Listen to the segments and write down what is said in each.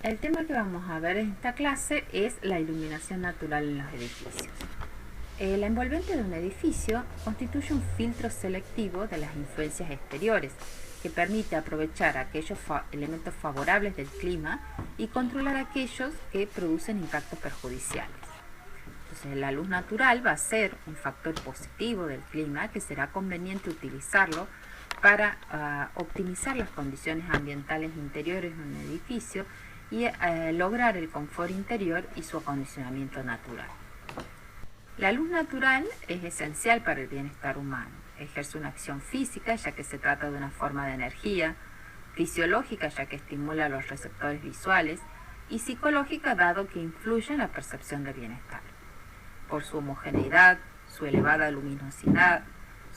El tema que vamos a ver en esta clase es la iluminación natural en los edificios. La envolvente de un edificio constituye un filtro selectivo de las influencias exteriores que permite aprovechar aquellos elementos favorables del clima y controlar aquellos que producen impactos perjudiciales. Entonces, la luz natural va a ser un factor positivo del clima que será conveniente utilizarlo para optimizar las condiciones ambientales interiores de un edificio y lograr el confort interior y su acondicionamiento natural. La luz natural es esencial para el bienestar humano. Ejerce una acción física, ya que se trata de una forma de energía, fisiológica, ya que estimula los receptores visuales, y psicológica, dado que influye en la percepción de bienestar. Por su homogeneidad, su elevada luminosidad,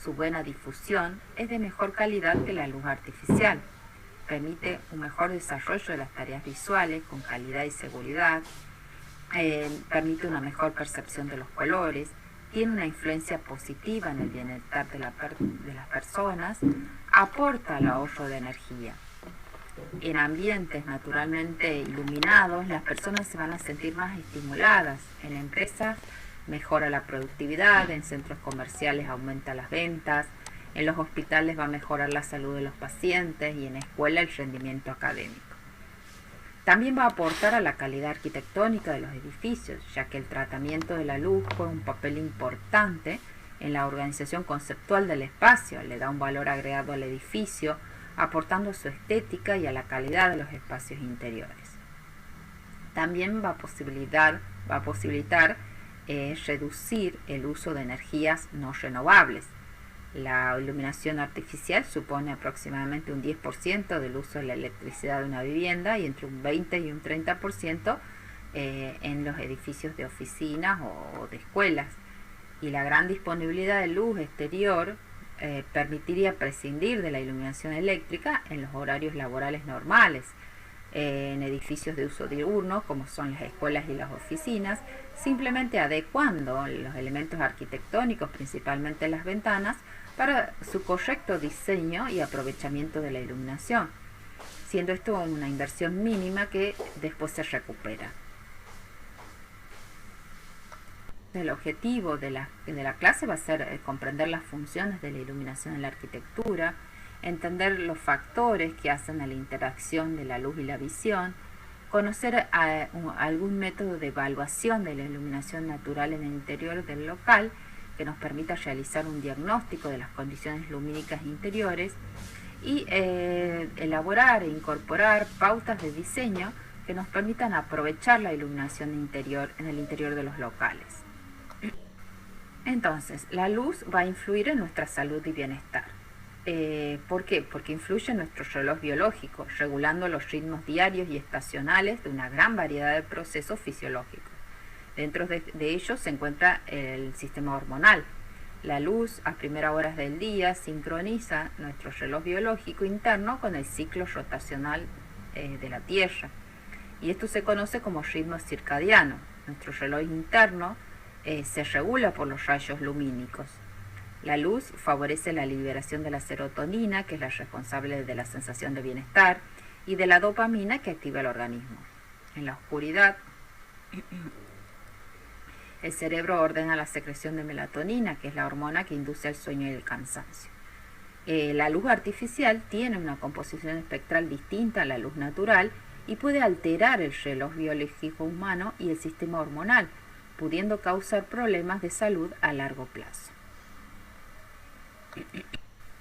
su buena difusión, es de mejor calidad que la luz artificial. Permite un mejor desarrollo de las tareas visuales con calidad y seguridad, permite una mejor percepción de los colores, tiene una influencia positiva en el bienestar de las personas, aporta al ahorro de energía. En ambientes naturalmente iluminados, las personas se van a sentir más estimuladas. En empresas mejora la productividad, en centros comerciales aumenta las ventas, en los hospitales va a mejorar la salud de los pacientes y en la escuela el rendimiento académico. También va a aportar a la calidad arquitectónica de los edificios, ya que el tratamiento de la luz juega un papel importante en la organización conceptual del espacio, le da un valor agregado al edificio, aportando a su estética y a la calidad de los espacios interiores. También va a posibilitar reducir el uso de energías no renovables. La iluminación artificial supone aproximadamente un 10% del uso de la electricidad de una vivienda y entre un 20 y un 30% en los edificios de oficinas o de escuelas. Y la gran disponibilidad de luz exterior permitiría prescindir de la iluminación eléctrica en los horarios laborales normales, en edificios de uso diurno como son las escuelas y las oficinas, simplemente adecuando los elementos arquitectónicos, principalmente las ventanas, para su correcto diseño y aprovechamiento de la iluminación, siendo esto una inversión mínima que después se recupera. El objetivo de la clase va a ser comprender las funciones de la iluminación en la arquitectura, entender los factores que hacen a la interacción de la luz y la visión, conocer algún método de evaluación de la iluminación natural en el interior del local que nos permita realizar un diagnóstico de las condiciones lumínicas interiores y elaborar e incorporar pautas de diseño que nos permitan aprovechar la iluminación interior en el interior de los locales. Entonces, la luz va a influir en nuestra salud y bienestar. ¿Por qué? Porque influye en nuestro reloj biológico, regulando los ritmos diarios y estacionales de una gran variedad de procesos fisiológicos. Dentro de ellos se encuentra el sistema hormonal. La luz a primeras horas del día sincroniza nuestro reloj biológico interno con el ciclo rotacional de la Tierra. Y esto se conoce como ritmo circadiano. Nuestro reloj interno se regula por los rayos lumínicos. La luz favorece la liberación de la serotonina, que es la responsable de la sensación de bienestar, y de la dopamina, que activa el organismo. En la oscuridad, el cerebro ordena la secreción de melatonina, que es la hormona que induce el sueño y el cansancio. La luz artificial tiene una composición espectral distinta a la luz natural y puede alterar el reloj biológico humano y el sistema hormonal, pudiendo causar problemas de salud a largo plazo.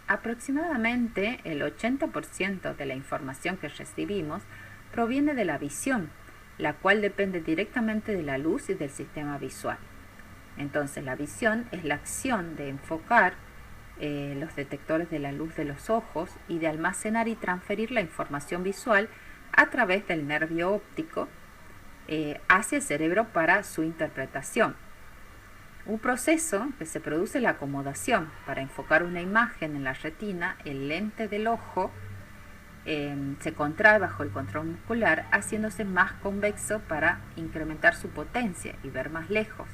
Aproximadamente el 80% de la información que recibimos proviene de la visión, la cual depende directamente de la luz y del sistema visual. Entonces, la visión es la acción de enfocar los detectores de la luz de los ojos y de almacenar y transferir la información visual a través del nervio óptico hacia el cerebro para su interpretación. Un proceso que se produce la acomodación. Para enfocar una imagen en la retina, el lente del ojo se contrae bajo el control muscular, haciéndose más convexo para incrementar su potencia y ver más lejos,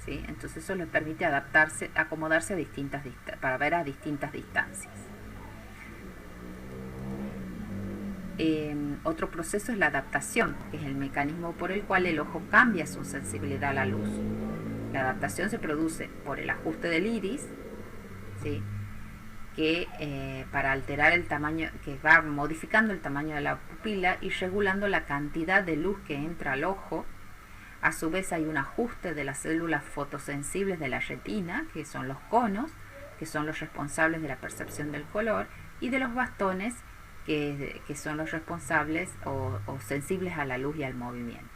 ¿sí? Entonces eso le permite acomodarse para ver a distintas distancias. Otro proceso es la adaptación, que es el mecanismo por el cual el ojo cambia su sensibilidad a la luz. La adaptación se produce por el ajuste del iris, ¿sí?, que para alterar el tamaño, que va modificando el tamaño de la pupila y regulando la cantidad de luz que entra al ojo. A su vez hay un ajuste de las células fotosensibles de la retina, que son los conos, que son los responsables de la percepción del color, y de los bastones, que son los responsables o sensibles a la luz y al movimiento.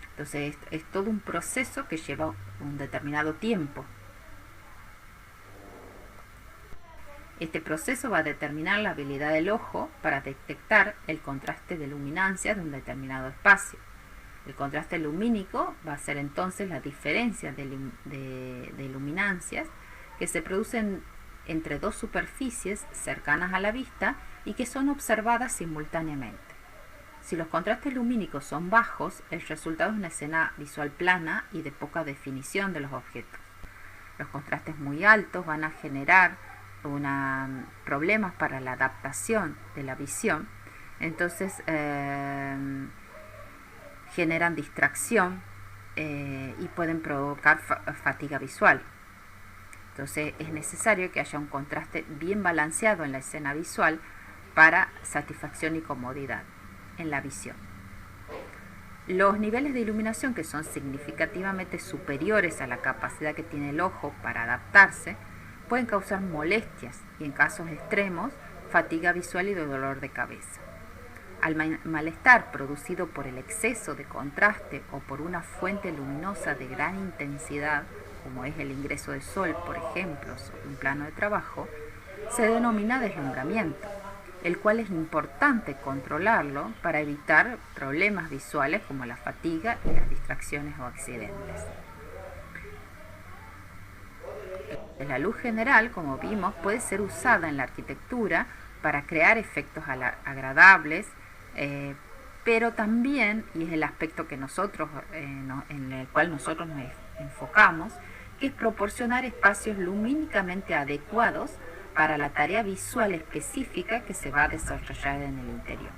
Entonces es todo un proceso que lleva un determinado tiempo. Este proceso va a determinar la habilidad del ojo para detectar el contraste de luminancia de un determinado espacio. El contraste lumínico va a ser entonces la diferencia de luminancias que se producen entre dos superficies cercanas a la vista y que son observadas simultáneamente. Si los contrastes lumínicos son bajos, el resultado es una escena visual plana y de poca definición de los objetos. Los contrastes muy altos van a generar problemas para la adaptación de la visión, entonces generan distracción y pueden provocar fatiga visual. Entonces es necesario que haya un contraste bien balanceado en la escena visual para satisfacción y comodidad en la visión. Los niveles de iluminación que son significativamente superiores a la capacidad que tiene el ojo para adaptarse pueden causar molestias y, en casos extremos, fatiga visual y dolor de cabeza. Al malestar producido por el exceso de contraste o por una fuente luminosa de gran intensidad, como es el ingreso de sol, por ejemplo, sobre un plano de trabajo, se denomina deslumbramiento, el cual es importante controlarlo para evitar problemas visuales como la fatiga y las distracciones o accidentes. La luz general, como vimos, puede ser usada en la arquitectura para crear efectos agradables, pero también, y es el aspecto que nosotros, en el cual nosotros nos enfocamos, que es proporcionar espacios lumínicamente adecuados para la tarea visual específica que se va a desarrollar en el interior.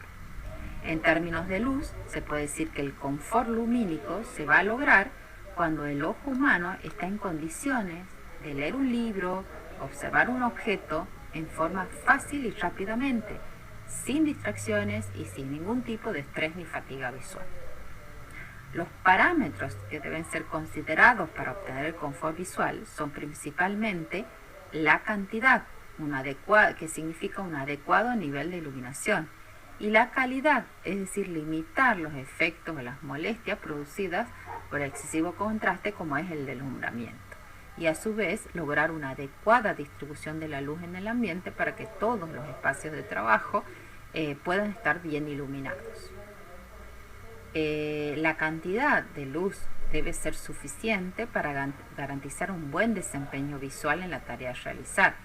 En términos de luz, se puede decir que el confort lumínico se va a lograr cuando el ojo humano está en condiciones de leer un libro, observar un objeto en forma fácil y rápidamente, sin distracciones y sin ningún tipo de estrés ni fatiga visual. Los parámetros que deben ser considerados para obtener el confort visual son principalmente la cantidad, que significa un adecuado nivel de iluminación, y la calidad, es decir, limitar los efectos o las molestias producidas por excesivo contraste, como es el deslumbramiento, y a su vez lograr una adecuada distribución de la luz en el ambiente para que todos los espacios de trabajo puedan estar bien iluminados. La cantidad de luz debe ser suficiente para garantizar un buen desempeño visual en la tarea a realizar.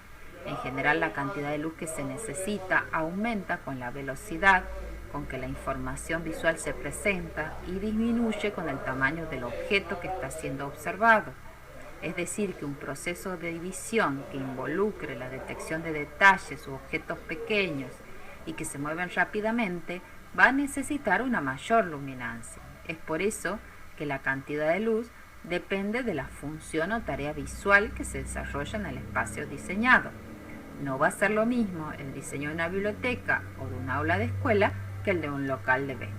En general, la cantidad de luz que se necesita aumenta con la velocidad con que la información visual se presenta y disminuye con el tamaño del objeto que está siendo observado. Es decir, que un proceso de visión que involucre la detección de detalles u objetos pequeños y que se mueven rápidamente va a necesitar una mayor luminancia. Es por eso que la cantidad de luz depende de la función o tarea visual que se desarrolla en el espacio diseñado. No va a ser lo mismo el diseño de una biblioteca o de un aula de escuela que el de un local de venta.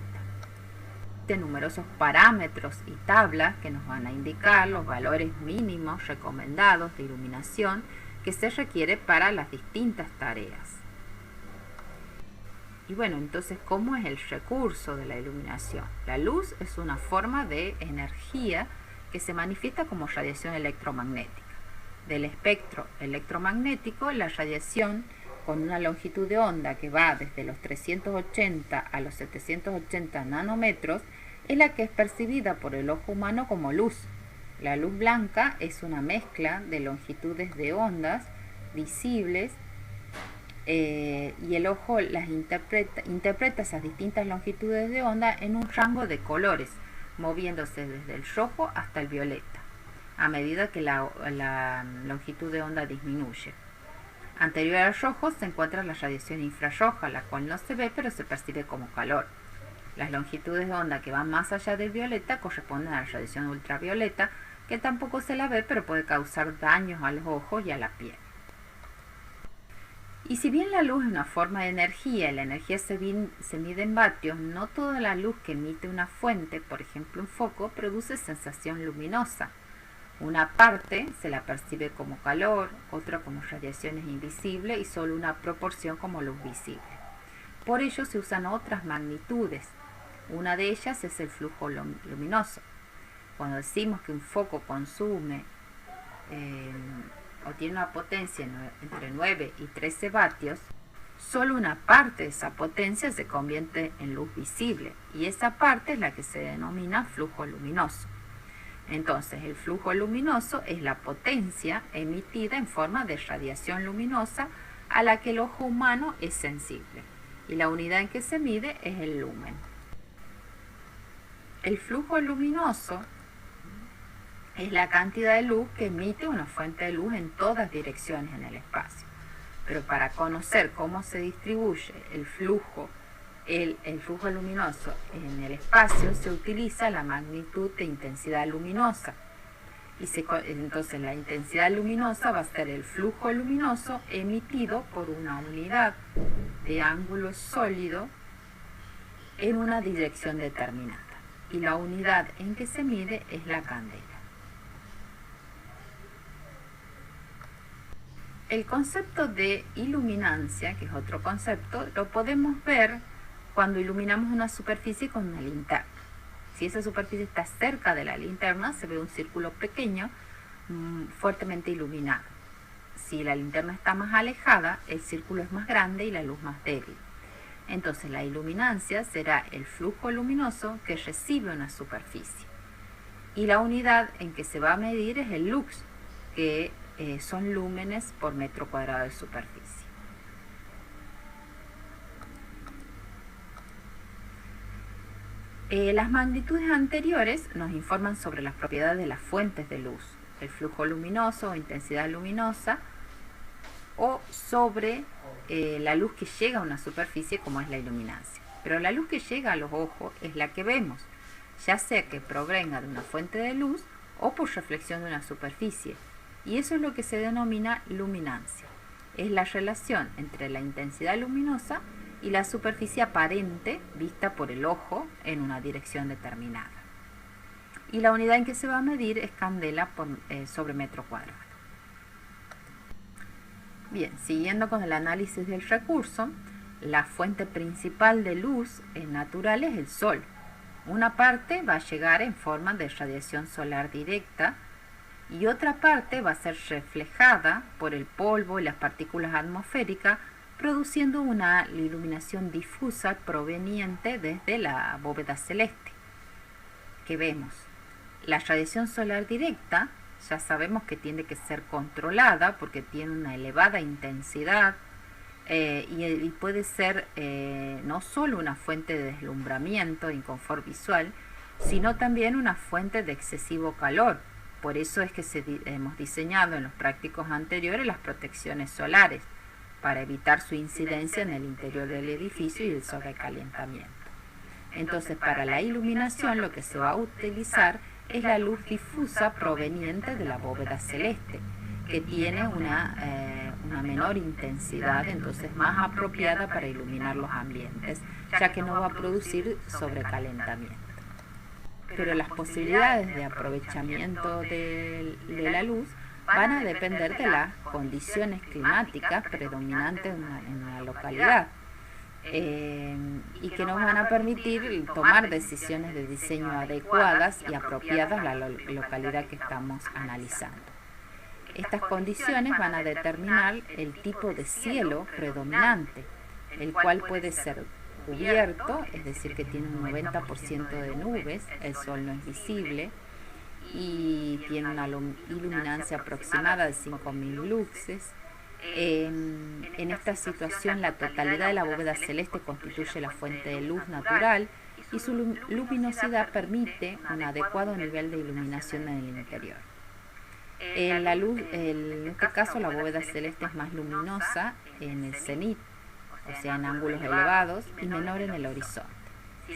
De numerosos parámetros y tablas que nos van a indicar los valores mínimos recomendados de iluminación que se requiere para las distintas tareas. Y bueno, entonces, ¿cómo es el recurso de la iluminación? La luz es una forma de energía que se manifiesta como radiación electromagnética. Del espectro electromagnético, la radiación con una longitud de onda que va desde los 380 a los 780 nanómetros es la que es percibida por el ojo humano como luz. La luz blanca es una mezcla de longitudes de ondas visibles y el ojo las interpreta esas distintas longitudes de onda en un rango de colores, moviéndose desde el rojo hasta el violeta, a medida que la longitud de onda disminuye. Anterior al rojo se encuentra la radiación infrarroja, la cual no se ve pero se percibe como calor. Las longitudes de onda que van más allá del violeta corresponden a la radiación ultravioleta, que tampoco se la ve pero puede causar daños a los ojos y a la piel. Y si bien la luz es una forma de energía y la energía se mide en vatios, no toda la luz que emite una fuente, por ejemplo un foco, produce sensación luminosa. Una parte se la percibe como calor, otra como radiaciones invisibles y solo una proporción como luz visible. Por ello se usan otras magnitudes. Una de ellas es el flujo luminoso. Cuando decimos que un foco consume o tiene una potencia entre 9 y 13 vatios, solo una parte de esa potencia se convierte en luz visible y esa parte es la que se denomina flujo luminoso. Entonces, el flujo luminoso es la potencia emitida en forma de radiación luminosa a la que el ojo humano es sensible, y la unidad en que se mide es el lumen. El flujo luminoso es la cantidad de luz que emite una fuente de luz en todas direcciones en el espacio. Pero para conocer cómo se distribuye el flujo luminoso en el espacio se utiliza la magnitud de intensidad luminosa. Entonces la intensidad luminosa va a ser el flujo luminoso emitido por una unidad de ángulo sólido en una dirección determinada. Y la unidad en que se mide es la candela. El concepto de iluminancia, que es otro concepto, lo podemos ver cuando iluminamos una superficie con una linterna. Si esa superficie está cerca de la linterna, se ve un círculo pequeño fuertemente iluminado. Si la linterna está más alejada, el círculo es más grande y la luz más débil. Entonces la iluminancia será el flujo luminoso que recibe una superficie. Y la unidad en que se va a medir es el lux, que son lúmenes por metro cuadrado de superficie. Las magnitudes anteriores nos informan sobre las propiedades de las fuentes de luz, el flujo luminoso o intensidad luminosa, o sobre la luz que llega a una superficie como es la iluminancia. Pero la luz que llega a los ojos es la que vemos, ya sea que provenga de una fuente de luz o por reflexión de una superficie. Y eso es lo que se denomina luminancia. Es la relación entre la intensidad luminosa y la superficie aparente vista por el ojo en una dirección determinada. Y la unidad en que se va a medir es candela sobre metro cuadrado. Bien, siguiendo con el análisis del recurso, la fuente principal de luz natural es el sol. Una parte va a llegar en forma de radiación solar directa y otra parte va a ser reflejada por el polvo y las partículas atmosféricas, produciendo una iluminación difusa proveniente desde la bóveda celeste que vemos. La radiación solar directa ya sabemos que tiene que ser controlada porque tiene una elevada intensidad y puede ser no solo una fuente de deslumbramiento e inconfort visual, sino también una fuente de excesivo calor. Por eso es que hemos diseñado en los prácticos anteriores las protecciones solares, para evitar su incidencia en el interior del edificio y el sobrecalentamiento. Entonces, para la iluminación lo que se va a utilizar es la luz difusa proveniente de la bóveda celeste, que tiene una menor intensidad, entonces más apropiada para iluminar los ambientes, ya que no va a producir sobrecalentamiento. Pero las posibilidades de aprovechamiento de la luz van a depender de las condiciones climáticas predominantes en una localidad y que nos van a permitir tomar decisiones de diseño adecuadas y apropiadas a la localidad que estamos analizando. Estas condiciones van a determinar el tipo de cielo predominante, el cual puede ser cubierto, es decir, que tiene un 90% de nubes, el sol no es visible, y tiene una iluminancia aproximada de 5.000 luxes. En esta situación, la totalidad de la bóveda celeste constituye la fuente de luz natural y su luminosidad permite un adecuado nivel de iluminación en el interior. La luz, en este caso la bóveda celeste es más luminosa en el cenit, o sea en ángulos elevados, y menor en el horizonte.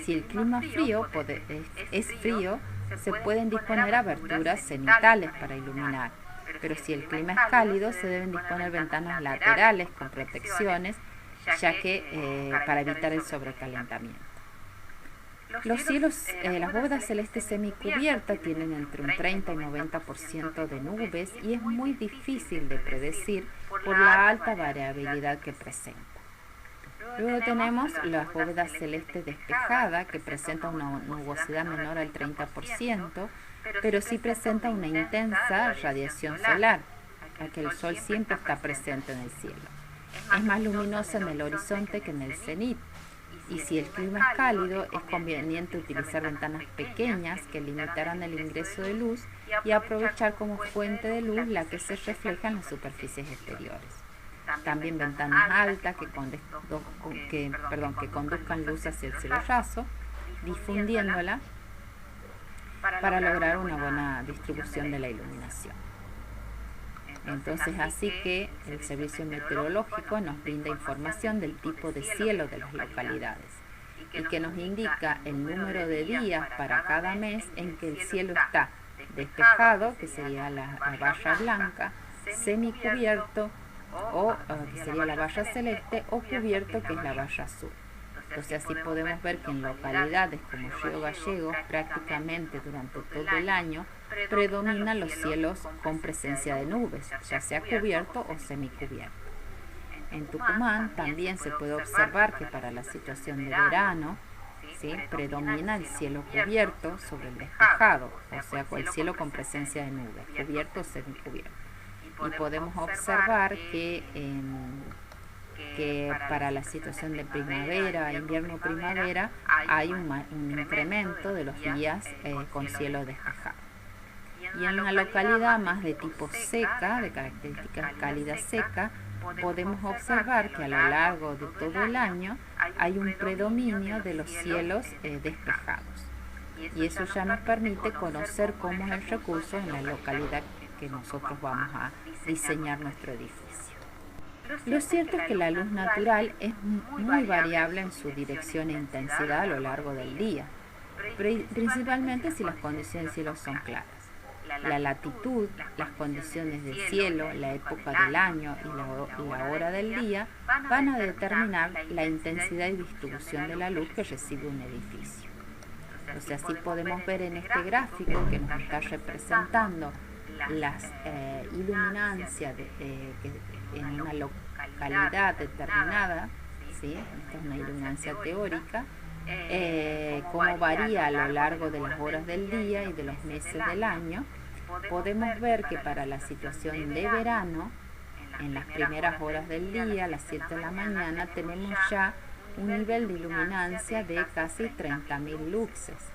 Si el clima es frío, se pueden disponer aberturas cenitales para iluminar, pero si el clima es cálido, se deben disponer ventanas laterales con protecciones, ya que para evitar el sobrecalentamiento. Las bóvedas celestes semicubiertas tienen entre un 30 y 90% de nubes y es muy difícil de predecir por la alta variabilidad que presenta. Luego tenemos las bóvedas celestes despejadas, que presentan una nubosidad menor al 30%, pero sí presenta una intensa radiación solar, ya que el sol siempre está presente en el cielo. Es más luminosa en el horizonte que en el cenit. Y si el clima es cálido, es conveniente utilizar ventanas pequeñas que limitarán el ingreso de luz y aprovechar como fuente de luz la que se refleja en las superficies exteriores. También ventanas altas que conduzcan luz hacia el cielo raso, difundiéndola para lograr una buena distribución de la iluminación. Entonces, así que el servicio meteorológico nos brinda información del tipo de cielo de las localidades y que nos indica el número de días para cada mes en que el cielo está despejado, que sería la valla blanca, semicubierto, o que sería la valla celeste, o cubierto, que es la valla azul. Entonces así podemos ver que en localidades como Río Gallegos, prácticamente durante todo el año, predominan los cielos con presencia de nubes, ya sea cubierto o semicubierto. En Tucumán también se puede observar que para la situación de verano, ¿sí?, predomina el cielo cubierto sobre el despejado, o sea, el cielo con presencia de nubes, cubierto o semicubierto. Y podemos observar que para la situación de primavera, invierno-primavera, hay un incremento de los días con cielo despejado. Y en una localidad más de tipo seca, de características cálidas seca, podemos observar que a lo largo de todo el año hay un predominio de los cielos despejados. Y eso ya nos permite conocer cómo es el recurso en la localidad que nosotros vamos a diseñar nuestro edificio. Lo cierto es que la luz natural es muy variable en su dirección e intensidad a lo largo del día, principalmente si las condiciones de cielo son claras. La latitud, las condiciones del cielo, la época del año y la hora del día van a determinar la intensidad y distribución de la luz que recibe un edificio. Entonces así podemos ver en este gráfico que nos está representando las iluminancias en una localidad determinada, ¿sí? Esta es una iluminancia teórica, cómo varía a lo largo de las horas del día y de los meses del año. Podemos ver que para la situación de verano, en las primeras horas del día, a las 7 de la mañana, tenemos ya un nivel de iluminancia de casi 30.000 luxes.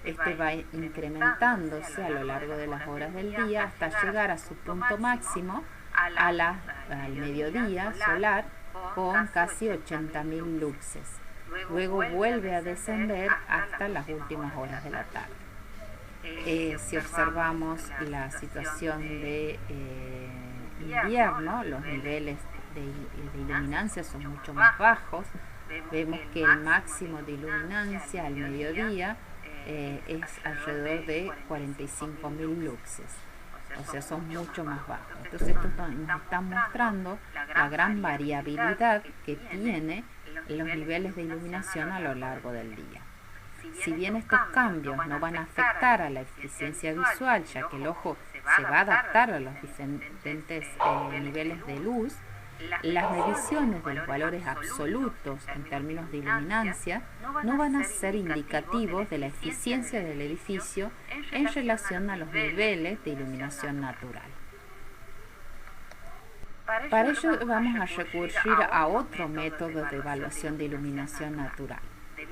Este va incrementándose a lo largo de las horas del día hasta llegar a su punto máximo al mediodía solar con casi 80.000 luxes. Luego vuelve a descender hasta las últimas horas de la tarde. Si observamos la situación de invierno, los niveles de iluminancia son mucho más bajos. Vemos que el máximo de iluminancia al mediodía es alrededor de 45.000 luxes, o sea, son mucho más bajos. Entonces esto nos está mostrando la gran variabilidad que tiene los niveles de iluminación a lo largo del día. Si bien estos cambios no van a afectar a la eficiencia visual, ya que el ojo se va a adaptar a los diferentes niveles de luz, las mediciones de los valores absolutos en términos de iluminancia no van a ser indicativos de la eficiencia del edificio en relación a los niveles de iluminación natural. Para ello vamos a recurrir a otro método de evaluación de iluminación natural.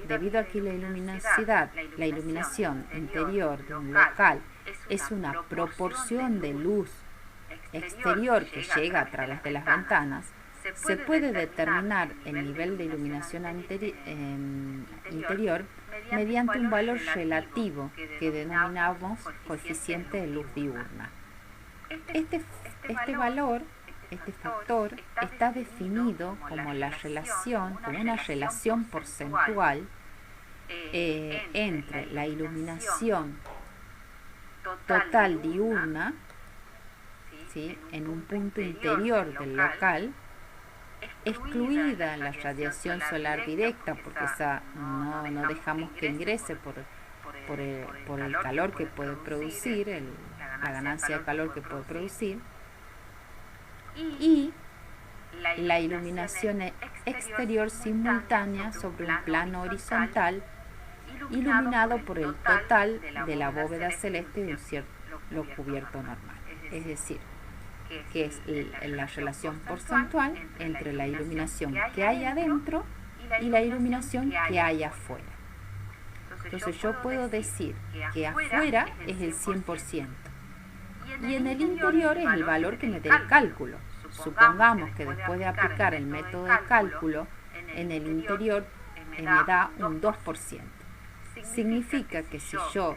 Debido a que la iluminación interior de un local es una proporción de luz exterior que llega a través de las ventanas, se puede determinar el nivel de iluminación interior mediante un valor relativo que denominamos coeficiente de luz diurna. Este valor, este factor, está definido como una relación porcentual entre la iluminación total diurna, ¿sí?, en un punto interior del local, excluida la radiación solar directa, porque esa no dejamos que ingrese por el calor que puede producir, la ganancia de calor que puede producir, y la iluminación exterior simultánea sobre un plano horizontal iluminado por el total de la bóveda celeste de un cielo cubierto normal. Es decir, que es la relación porcentual entre la iluminación que hay adentro y la iluminación que hay afuera. Entonces yo puedo decir que afuera es el 100% y en el interior es el valor que me dé el cálculo. Supongamos que después de aplicar el método de cálculo, en el interior me da un 2%. Significa que si yo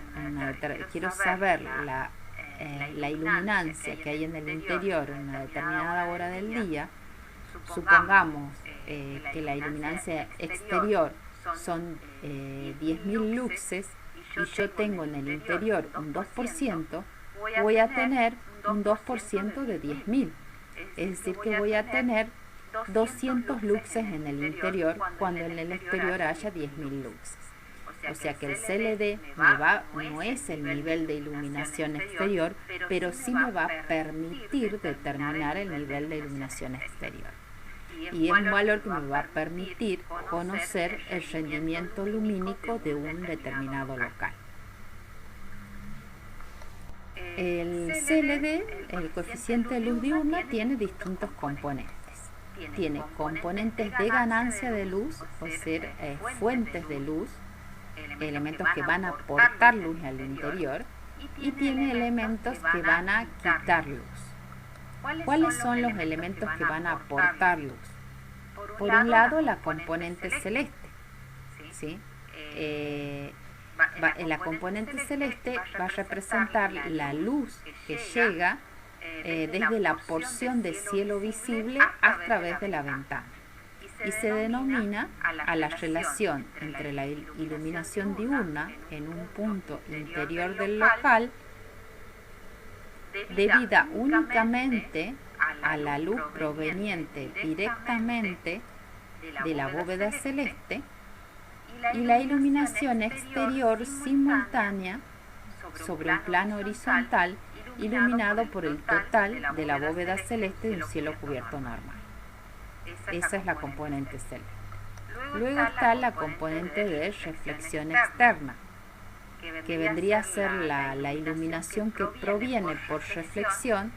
quiero saber la iluminancia que hay en el interior en una determinada hora del día, supongamos que la iluminancia exterior son 10.000 luxes y yo tengo en el interior un 2%, voy a tener un 2% de 10.000. Es decir, que voy a tener 200 luxes en el interior cuando en el exterior haya 10.000 luxes. O sea que el CLD no es el nivel de iluminación exterior, pero sí me va a permitir determinar el nivel de iluminación exterior. Y es un valor que me va a permitir conocer el rendimiento lumínico de un determinado local. El CLD, el coeficiente de luz diurna, tiene distintos componentes. Tiene componentes de ganancia de luz, o sea, fuentes de luz, elementos que van a aportar luz al interior, y tiene elementos que van a quitar luz. ¿Cuáles son los elementos que van a aportar luz? Por un lado, la componente celeste, ¿sí? La componente celeste va a representar la luz que llega desde la porción de cielo visible a través de la ventana, y se denomina a la relación entre la iluminación diurna en un punto interior del local debida únicamente a la luz proveniente directamente de la bóveda celeste y la iluminación exterior simultánea sobre un plano horizontal iluminado por el total de la bóveda celeste de un cielo cubierto normal. Esa es la componente celeste. Luego está la componente de reflexión externa, que vendría a ser la iluminación que proviene por reflexión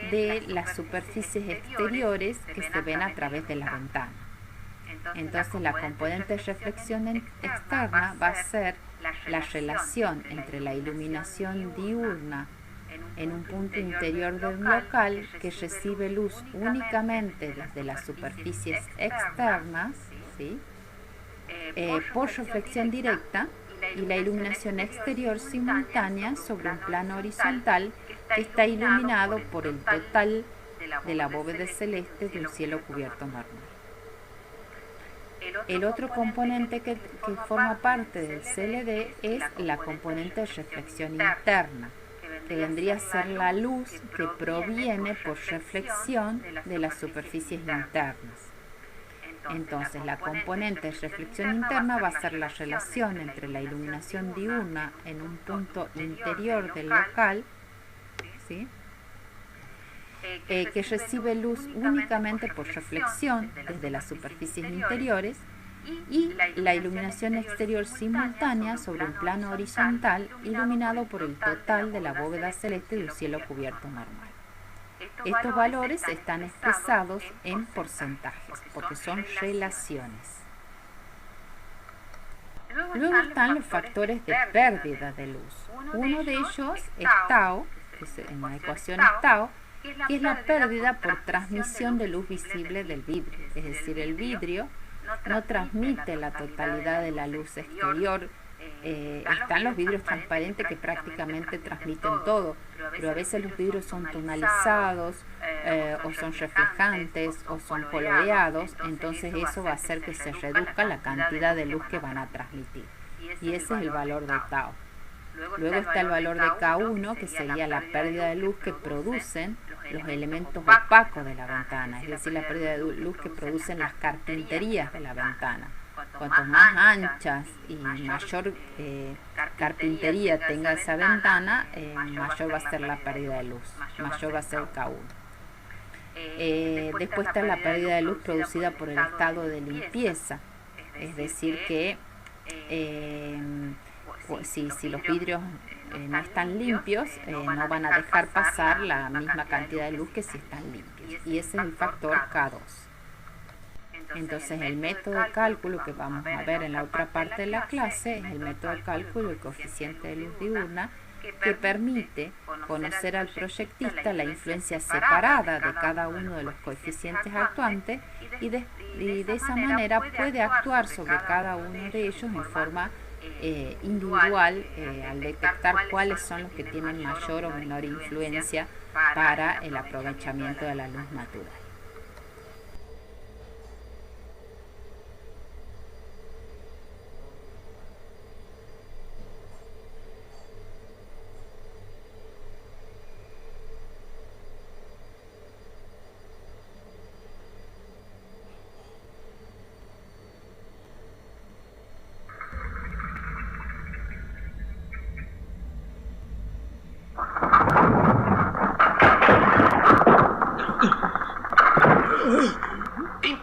de las superficies exteriores que se ven a través de la ventana. Entonces la componente de reflexión externa va a ser la relación entre la iluminación diurna en un punto interior del local que recibe luz únicamente desde las superficies externas, ¿sí?, por reflexión directa, y la iluminación exterior simultánea sobre un plano horizontal que está iluminado por el total de la bóveda celeste de un cielo cubierto normal. El otro componente que forma parte del CLD es la componente de reflexión interna, que vendría a ser la luz que proviene por reflexión de las superficies internas. Entonces, la componente de reflexión interna va a ser la relación entre la iluminación diurna en un punto interior del local, ¿sí?, que recibe luz únicamente por reflexión desde las superficies interiores, y la iluminación exterior simultánea sobre un plano horizontal iluminado por el total de la bóveda celeste de un cielo cubierto normal. Estos valores están expresados en porcentajes, porque son relaciones. Luego están los factores de pérdida de luz. Uno de ellos es tau, que es en la ecuación es tau, que es la pérdida por transmisión de luz visible del vidrio. Es decir, el vidrio no transmite la totalidad de la luz exterior Están los vidrios transparentes que prácticamente transmiten todo, pero a veces los vidrios son tonalizados o son reflejantes o son coloreados, entonces eso va a hacer que se reduzca la cantidad de luz que van a transmitir. Y ese es el valor de tau. Luego está el valor de K1, que sería la pérdida de luz que producen los elementos opacos de la ventana, es decir, la pérdida de luz que producen las carpinterías de la ventana. Cuanto más anchas y mayor carpintería tenga esa ventana, mayor va a ser la pérdida de luz, mayor va a ser K1. Después está la pérdida de luz producida por el estado de limpieza, es decir que si los vidrios no están limpios, no van a dejar pasar la misma cantidad de luz que si están limpios, y ese es el factor K2. Entonces el método de cálculo que vamos a ver en la otra parte de la clase es el método de cálculo del coeficiente de luz diurna, que permite conocer al proyectista la influencia separada de cada uno de los coeficientes actuantes y de esa manera puede actuar sobre cada uno de ellos en forma individual al detectar cuáles son los que tienen mayor o menor influencia para el aprovechamiento de la luz natural.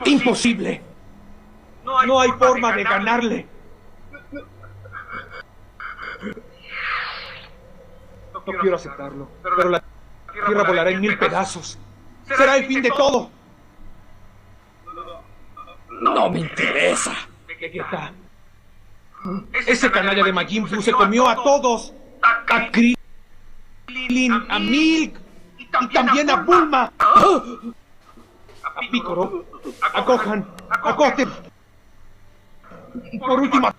¡Imposible! No hay forma de ganarle. No quiero aceptarlo, pero la Tierra volará en 1000 pedazos. ¡Será el fin de todo! No me interesa. Vegeta. Ese canalla de Majin Buu se comió a todos. A Krillin, a Milk y también a Bulma. A Piccolo, a Gohan, a Goten. Por último,